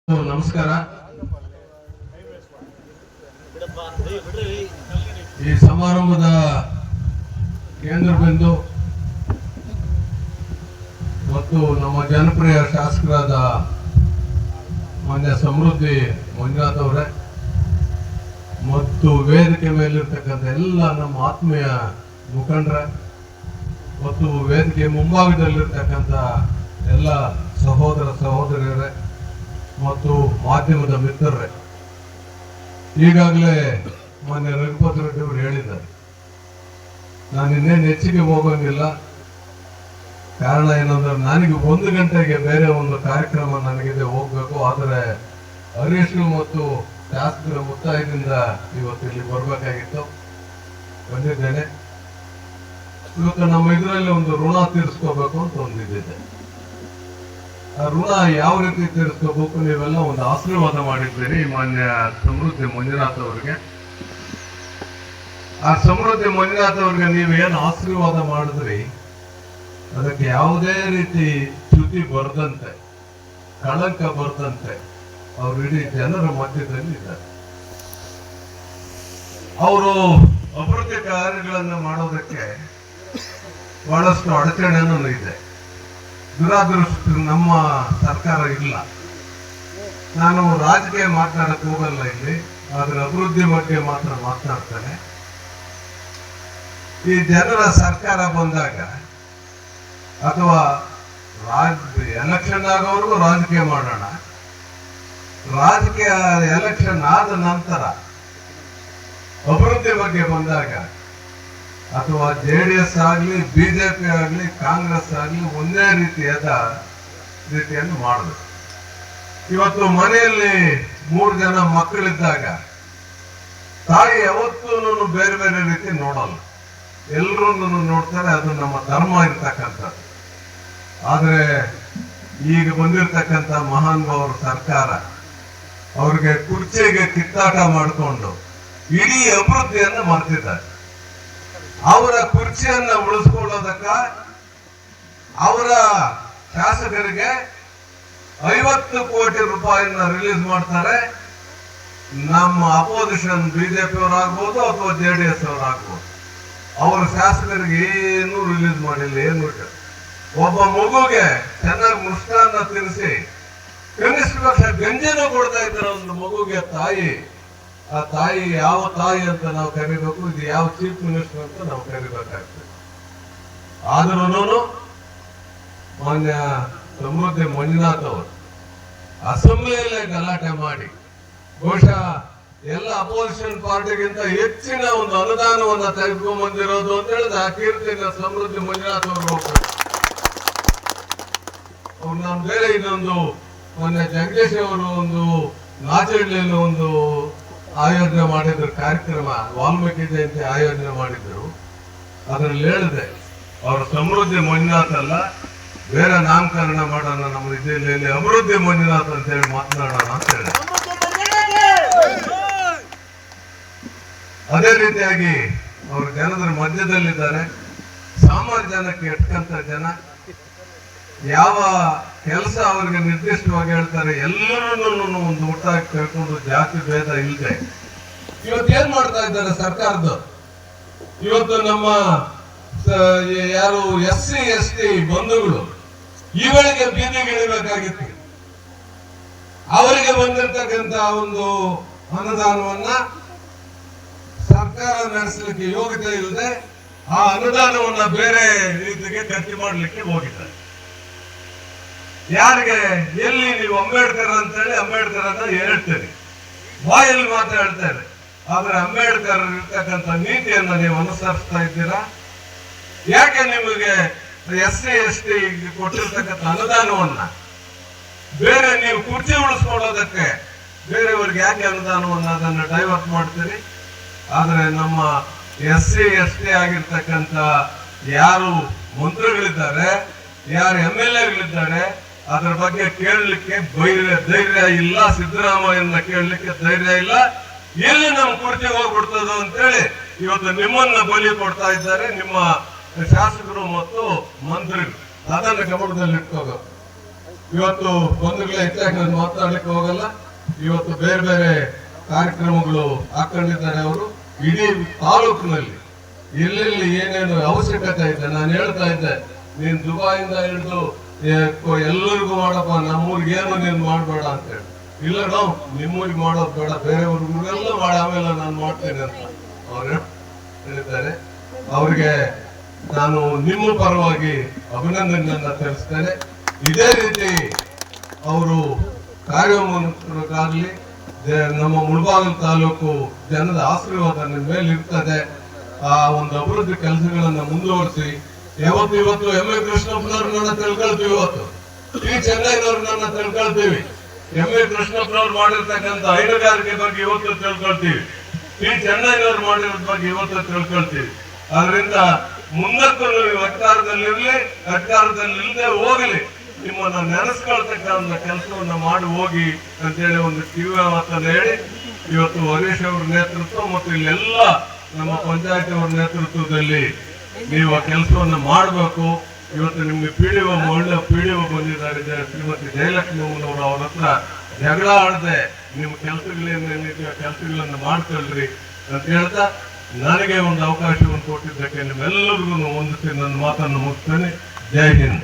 ನಮಸ್ಕಾರ. ಈ ಸಮಾರಂಭದ ಕೇಂದ್ರ ಬಿಂದು ಮತ್ತು ನಮ್ಮ ಜನಪ್ರಿಯ ಶಾಸಕರಾದ ಮಾನ್ಯ ಸಮೃದ್ಧಿ ಮಂಜುನಾಥ್ ಅವರೇ ಮತ್ತು ವೇದಿಕೆ ಮೇಲಿರ್ತಕ್ಕಂಥ ಎಲ್ಲ ನಮ್ಮ ಆತ್ಮೀಯ ಮುಖಂಡರ ಮತ್ತು ವೇದಿಕೆ ಮುಂಭಾಗದಲ್ಲಿರ್ತಕ್ಕಂಥ ಎಲ್ಲ ಸಹೋದರ ಸಹೋದರಿಯರೇ ಮತ್ತು ಮಾಧ್ಯಮದ ಮಿತ್ರರೇ, ಈಗಾಗಲೇ ಮಾನ್ಯ ರಘುಪತಿ ರೆಡ್ಡಿ ಅವರು ಹೇಳಿದ್ದಾರೆ. ನಾನು ಇನ್ನೇನು ಹೆಚ್ಚಿಗೆ ಹೋಗೋಂಗಿಲ್ಲ. ಕಾರಣ ಏನಂದ್ರೆ ನನಗೆ 1 ಗಂಟೆಗೆ ಬೇರೆ ಒಂದು ಕಾರ್ಯಕ್ರಮ ನನಗಿದೆ, ಹೋಗ್ಬೇಕು. ಆದರೆ ಹರೀಶ್ ಮತ್ತು ಶಾಸಕರ ಮುತ್ತಾಯದಿಂದ ಇವತ್ತು ಇಲ್ಲಿ ಬರಬೇಕಾಗಿತ್ತು, ಬಂದಿದ್ದೇನೆ. ಇವತ್ತು ನಮ್ಮ ಇದರಲ್ಲಿ ಒಂದು ಋಣ ತೀರಿಸ್ಕೋಬೇಕು ಅಂತ ಒಂದಿದೆ. ಆ ಋಣ ಯಾವ ರೀತಿ ತೀರಿಸ್ಕೋಬೇಕು, ನೀವೆಲ್ಲ ಒಂದು ಆಶೀರ್ವಾದ ಮಾಡಿದ್ದೀರಿ ಮಾನ್ಯ ಸಮೃದ್ಧಿ ಮಂಜುನಾಥ್ ಅವರಿಗೆ. ಆ ಸಮೃದ್ಧಿ ಮಂಜುನಾಥ್ ಅವ್ರಿಗೆ ನೀವೇನು ಆಶೀರ್ವಾದ ಮಾಡಿದ್ರಿ, ಅದಕ್ಕೆ ಯಾವುದೇ ರೀತಿ ಚ್ಯುತಿ ಬರದಂತೆ, ಕಳಂಕ ಬರದಂತೆ ಅವರು ಇಡೀ ಜನರ ಮಧ್ಯದಲ್ಲಿ ಇದ್ದಾರೆ. ಅವರು ಅಭಿವೃದ್ಧಿ ಕಾರ್ಯಗಳನ್ನು ಮಾಡೋದಕ್ಕೆ ಬಹಳಷ್ಟು ಅಡಚಣೆನೂ ಇದೆ. ದುರಾದೃಷ್ಟ ನಮ್ಮ ಸರ್ಕಾರ ಇಲ್ಲ. ನಾನು ರಾಜಕೀಯ ಮಾತನಾಡಕ್ಕೆ ಹೋಗಲ್ಲ ಇಲ್ಲಿ, ಆದ್ರೆ ಅಭಿವೃದ್ಧಿ ಬಗ್ಗೆ ಮಾತ್ರ ಮಾತನಾಡ್ತೇನೆ. ಈ ಜನರ ಸರ್ಕಾರ ಬಂದಾಗ ಅಥವಾ ಎಲೆಕ್ಷನ್ ಆಗೋವರೆಗೂ ರಾಜಕೀಯ ಮಾಡೋಣ, ರಾಜಕೀಯ ಎಲೆಕ್ಷನ್ ಆದ ನಂತರ ಅಭಿವೃದ್ಧಿ ಬಗ್ಗೆ ಬಂದಾಗ ಅಥವಾ JDS ಆಗಲಿ ಬಿಜೆಪಿ ಆಗಲಿ ಕಾಂಗ್ರೆಸ್ ಆಗಲಿ ಒಂದೇ ರೀತಿಯನ್ನು ಮಾಡಬೇಕು. ಇವತ್ತು ಮನೆಯಲ್ಲಿ 3 ಜನ ಮಕ್ಕಳಿದ್ದಾಗ ತಾಯಿ ಯಾವತ್ತೂ ಬೇರೆ ಬೇರೆ ರೀತಿ ನೋಡಲ್ಲ, ಎಲ್ಲರೂ ನೋಡ್ತಾರೆ. ಅದು ನಮ್ಮ ಧರ್ಮ ಇರ್ತಕ್ಕಂಥದ್ದು. ಆದರೆ ಈಗ ಬಂದಿರತಕ್ಕಂಥ ಮಹಾನುಭಾವರ ಸರ್ಕಾರ ಅವ್ರಿಗೆ ಕುರ್ಚಿಗೆ ಕಿತ್ತಾಟ ಮಾಡಿಕೊಂಡು ಇಡೀ ಅಭಿವೃದ್ಧಿಯನ್ನು ಮರೆತಿದ್ದಾರೆ. ಅವರ ಕುರ್ಚಿಯನ್ನ ಉಳಿಸ್ಕೊಳ್ಳೋದಕ್ಕ ಅವರ ಶಾಸಕರಿಗೆ 50 ಕೋಟಿ ರೂಪಾಯಿನ ರಿಲೀಸ್ ಮಾಡ್ತಾರೆ. ನಮ್ಮ ಅಪೋಸಿಷನ್ ಬಿಜೆಪಿ ಅವರಾಗ್ಬೋದು ಅಥವಾ JDS ಅವರಾಗ್ಬೋದು, ಅವರ ಶಾಸಕರಿಗೆ ಏನು ರಿಲೀಸ್ ಮಾಡಿಲ್ಲ. ಏನು ಒಬ್ಬ ಮಗುಗೆ ಚೆನ್ನಾಗಿ ಮುಷ್ಟಾನ್ನ ತಿನ್ನಿಸಿ ಕನಿಷ್ಠ ಪಕ್ಷ ಗಂಜಿನೂ ಕೊಡ್ತಾ ಇದ್ದಾರೆ ಒಂದು ಮಗುಗೆ ತಾಯಿ. ಆ ತಾಯಿ ಯಾವ ತಾಯಿ ಅಂತ ನಾವು ಕರಿಬೇಕು, ಇದು ಯಾವ ಚೀಫ್ ಮಿನಿಸ್ಟರ್ ಅಂತ ನಾವು ಕರಿಬೇಕಾಗ್ತದೆ. ಆದ್ರೂ ಮಾನ್ಯ ಸಮೃದ್ಧಿ ಮಂಜುನಾಥ್ ಅವರು ಅಸೆಂಬ್ಲಿಯಲ್ಲೇ ಗಲಾಟೆ ಮಾಡಿ ಬಹುಶಃ ಎಲ್ಲ ಅಪೋಸಿಷನ್ ಪಾರ್ಟಿಗಿಂತ ಹೆಚ್ಚಿನ ಒಂದು ಅನುದಾನವನ್ನ ತೆಗೆದುಕೊಂಡ್ ಬಂದಿರೋದು ಅಂತ ಹೇಳಿದ್ರೆ ಆ ಕೀರ್ತಿನ ಸಮೃದ್ಧಿ ಮಂಜುನಾಥ್ ಅವರು ಹೋಗ್ತಾರೆ. ಅವ್ರು ನಾನು ಬೇರೆ ಇನ್ನೊಂದು ಮೊನ್ನೆ ಜಗದೀಶ್ ಅವರು ಒಂದು ನಾಚಹಳ್ಳಿಯಲ್ಲಿ ಒಂದು ಆಯೋಜನೆ ಮಾಡಿದ್ರು ಕಾರ್ಯಕ್ರಮ, ವಾಲ್ಮೀಕಿ ಜಯಂತಿ ಆಯೋಜನೆ ಮಾಡಿದ್ರು. ಅದ್ರಲ್ಲಿ ಹೇಳಿದೆ ಅವರು ಸಮೃದ್ಧಿ ಮಂಜುನಾಥ್ ಅಲ್ಲ, ಬೇರೆ ನಾಮಕರಣ ಮಾಡೋಣ, ನಮ್ಮ ಜಿಲ್ಲೆಯಲ್ಲಿ ಅಭಿವೃದ್ಧಿ ಮಂಜುನಾಥ್ ಅಂತ ಹೇಳಿ ಮಾತನಾಡೋಣ ಅಂತ ಹೇಳಿ. ಅದೇ ರೀತಿಯಾಗಿ ಅವರು ಜನರ ಮಧ್ಯದಲ್ಲಿದ್ದಾರೆ. ಸಾಮಾನ್ಯ ಜನಕ್ಕೆ ಎಟ್ಕಂತ ಜನ ಯಾವ ಕೆಲಸ ಅವರಿಗೆ ನಿರ್ದಿಷ್ಟವಾಗಿ ಹೇಳ್ತಾರೆ, ಎಲ್ಲರನ್ನೂ ಒಂದು ಊಟ ಕೇಳ್ಕೊಂಡು ಜಾತಿ ಭೇದ ಇಲ್ಲದೆ ಇವತ್ತೇನ್ ಮಾಡ್ತಾ ಇದ್ದಾರೆ ಸರ್ಕಾರದವರು. ಇವತ್ತು ನಮ್ಮ ಯಾರು SC ST ಬಂಧುಗಳು ಇವುಗಳಿಗೆ ಬೀದಿಗಿಳಿಬೇಕಾಗಿತ್ತು. ಅವರಿಗೆ ಬಂದಿರತಕ್ಕಂತ ಒಂದು ಅನುದಾನವನ್ನ ಸರ್ಕಾರ ನಡೆಸಲಿಕ್ಕೆ ಯೋಗ್ಯತೆ ಇಲ್ಲದೆ ಆ ಅನುದಾನವನ್ನ ಬೇರೆ ರೀತಿಗೆ ಖರ್ಚು ಮಾಡಲಿಕ್ಕೆ ಹೋಗಿದ್ದಾರೆ. ಯಾರಿಗೆ ಎಲ್ಲಿ ನೀವು ಅಂಬೇಡ್ಕರ್ ಅಂತೇಳಿ ಅಂಬೇಡ್ಕರ್ ಅಂತ ಹೇಳ್ತೀರಿ, ಬಾಯಲ್ಲಿ ಮಾತ್ರ ಹೇಳ್ತಾರೆ. ಆದ್ರೆ ಅಂಬೇಡ್ಕರ್ ಇರ್ತಕ್ಕಂಥ ನೀತಿಯನ್ನ ನೀವು ಅನುಸರಿಸ್ತಾ ಇದ್ದೀರಾ? ಯಾಕೆ ನಿಮಗೆ SC ST ಕೊಟ್ಟಿರ್ತಕ್ಕಂಥ ಅನುದಾನವನ್ನ ಬೇರೆ ನೀವು ಕುರ್ಚಿ ಉಳಿಸ್ಕೊಳ್ಳೋದಕ್ಕೆ ಬೇರೆಯವ್ರಿಗೆ ಯಾಕೆ ಅನುದಾನವನ್ನ ಅದನ್ನು ಡೈವರ್ಟ್ ಮಾಡ್ತೀರಿ? ಆದ್ರೆ ನಮ್ಮ SC ST ಆಗಿರ್ತಕ್ಕಂಥ ಯಾರು ಮಂತ್ರಿಗಳಿದ್ದಾರೆ, ಯಾರು MLAಗಳಿದ್ದಾರೆ, ಅದ್ರ ಬಗ್ಗೆ ಕೇಳಲಿಕ್ಕೆ ಧೈರ್ಯ ಇಲ್ಲ. ಸಿದ್ದರಾಮಯ್ಯನ ಕೇಳಲಿಕ್ಕೆ ಧೈರ್ಯ ಇಲ್ಲ. ಎಲ್ಲಿ ನಮ್ಮ ಕುರ್ಚಿ ಹೋಗ್ಬಿಡ್ತದೋ ಅಂತೇಳಿ ಇವತ್ತು ನಿಮ್ಮನ್ನ ಬಲಿ ಕೊಡ್ತಾ ಇದ್ದಾರೆ ನಿಮ್ಮ ಶಾಸಕರು ಮತ್ತು ಮಂತ್ರಿಗಳು. ಅದನ್ನು ಗಮನದಲ್ಲಿ ಇಟ್ಕೋಬೇಕು. ಇವತ್ತು ಬಂಧುಗಳೇ, ಹೆಚ್ಚಾಗಿ ನಾನು ಮಾತನಾಡಲಿಕ್ಕೆ ಹೋಗಲ್ಲ. ಇವತ್ತು ಬೇರೆ ಬೇರೆ ಕಾರ್ಯಕ್ರಮಗಳು ಹಾಕೊಂಡಿದ್ದಾರೆ ಅವರು. ಇಡೀ ತಾಲೂಕಿನಲ್ಲಿ ಎಲ್ಲೆಲ್ಲಿ ಏನೇನು ಅವಶ್ಯಕತೆ ಇದೆ ನಾನು ಹೇಳ್ತಾ ಇದ್ದೆ. ನೀನ್ ದುಬಾಯಿಂದ ಹಿಡಿದು ಎಲ್ಲರಿಗೂ ಮಾಡಪ್ಪ, ನಮ್ಮೂರಿಗೆ ಏನು ನೀನ್ ಮಾಡಬೇಡ ಅಂತ ಹೇಳಿ. ಇಲ್ಲ, ನಾವು ನಿಮ್ಮೂರಿಗೆ ಮಾಡೋದು ಬೇಡ, ಬೇರೆಯವ್ರಿಗೆಲ್ಲ ಮಾಡಿ ಆಮೇಲೆ ನಾನು ಮಾಡ್ತೇನೆ ಅಂತ ಅವ್ರು ಹೇಳಿದ್ದಾರೆ. ಅವ್ರಿಗೆ ನಾನು ನಿಮ್ಮ ಪರವಾಗಿ ಅಭಿನಂದನೆಯನ್ನ ತಿಳಿಸ್ತೇನೆ. ಇದೇ ರೀತಿ ಅವರು ಕಾರ್ಯೋನ್ಮುಖರಾಗಲಿ. ನಮ್ಮ ಮುಳಬಾಗಿಲು ತಾಲೂಕು ಜನದ ಆಶೀರ್ವಾದ ನಿಮ್ಮ ಮೇಲೆ ಇರ್ತದೆ. ಆ ಒಂದು ಅಭಿವೃದ್ಧಿ ಕೆಲಸಗಳನ್ನ ಮುಂದುವರಿಸಿ. ಇವತ್ತು ಎಂ ಎ ಕೃಷ್ಣಪ್ಪನವ್ರನ್ನ ತಿಳ್ಕೊಳ್ತೀವಿ, ಇವತ್ತು ಟಿ ಚೆನ್ನೈನವ್ರನ್ನ ತಿಳ್ಕೊಳ್ತೀವಿ. ಎಂ ಎ ಕೃಷ್ಣಪ್ಪನವ್ರು ಮಾಡಿರ್ತಕ್ಕಂಥ ಹೈನುಗಾರಿಕೆ ಬಗ್ಗೆ ಇವತ್ತು ತಿಳ್ಕೊಳ್ತೀವಿ. ಟಿ ಚೆನ್ನೈನವ್ರು ಮಾಡಿರೋದ್ ಬಗ್ಗೆ ಇವತ್ತು ತಿಳ್ಕೊಳ್ತೀವಿ. ಆದ್ರಿಂದ ಮುಂದಕ್ಕೂ ನೀವು ಅಧಿಕಾರದಲ್ಲಿರ್ಲಿ, ಅಧಿಕಾರದಲ್ಲಿಲ್ಲದೆ ಹೋಗಲಿ, ನಿಮ್ಮನ್ನ ನೆನೆಸ್ಕೊಳ್ತಕ್ಕಂಥ ಕೆಲಸವನ್ನ ಮಾಡಿ ಹೋಗಿ ಅಂತೇಳಿ ಒಂದು ಕಿವಿಯ ಮಾತನ್ನ ಹೇಳಿ, ಇವತ್ತು ಹರೀಶ್ ಅವರ ನೇತೃತ್ವ ಮತ್ತು ಇಲ್ಲೆಲ್ಲ ನಮ್ಮ ಪಂಚಾಯತ್ ಅವರ ನೇತೃತ್ವದಲ್ಲಿ ನೀವು ಆ ಕೆಲಸವನ್ನ ಮಾಡಬೇಕು. ಇವತ್ತು ನಿಮ್ಗೆ ಪಿಡಿಒ ಒಳ್ಳೆ ಪಿಡಿಒ ಬಂದಿದ್ದಾರೆ, ಶ್ರೀಮತಿ ಜಯಲಕ್ಷ್ಮಮ್ಮನವರು. ಅವ್ರ ಹತ್ರ ಜಗಳ ಆಡದೆ ನಿಮ್ಮ ಕೆಲಸಗಳನ್ನ ಮಾಡ್ಕೊಳ್ರಿ ಅಂತ ಹೇಳ್ತಾ, ನನಗೆ ಒಂದು ಅವಕಾಶವನ್ನು ಕೊಟ್ಟಿದ್ದಕ್ಕೆ ನಿಮ್ಮೆಲ್ಲರಿಗೂ ಹೊಂದಿಸಿ ನನ್ನ ಮಾತನ್ನು ಮುಗಿಸ್ತೇನೆ. ಜೈ ಹಿಂದ್.